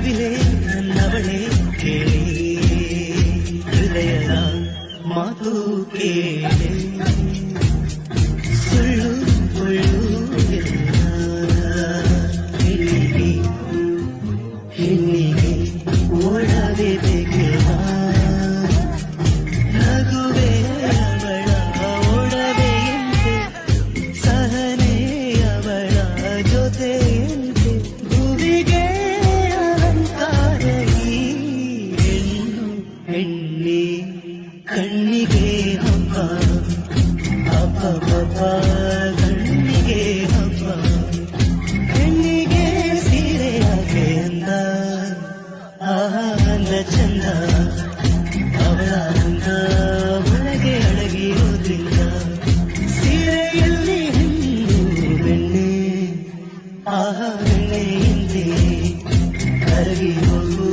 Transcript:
ನವಿಲೆ ನನ್ನವಳೆ ಕೇಳಿ ಹೃದಯದ ಮಾತು ಕೇಳಿ ಸುಳ್ಳು ಸುಳ್ಳು ಹೆಣ್ಣಿಗೆ ಹೆಣ್ಣಿಗೆ ಓಡದೆ ಬೇಕಿಲ್ಲ ನಗುವೆ ಅವಳ ಓಡವೆಯಂತೆ ಸಹನೆ ಅವಳ ಜೊತೆಯಂತೆ ಭುವಿಗೆ ಅಲಂಕಾರ ಈ ಹೆಣ್ಣು ಹೆಣ್ಣಿ ಕಣ್ಣಿಗೆ ಹಬ್ಬ ಹಬ್ಬ ಹಬ್ಬ ಕಣ್ಣಿಗೆ ಹಬ್ಬ ಹೆಣ್ಣಿಗೆ ಸೀರೆಯಾಗೆ ಅಂದ ಆಹಾ ಅಂದ ಚಂದ ಅವಳ ಅಂದ ಒಳಗೆ ಅಡಗಿರೋದ್ರಿಂದ ಸೀರೆಯಲ್ಲಿ ಹೆಣ್ಣು ಬೆಣ್ಣೆ ಆಹಾ ಬೆಣ್ಣೆಯಂತೆ ಕರಗಿ ಹೋಗು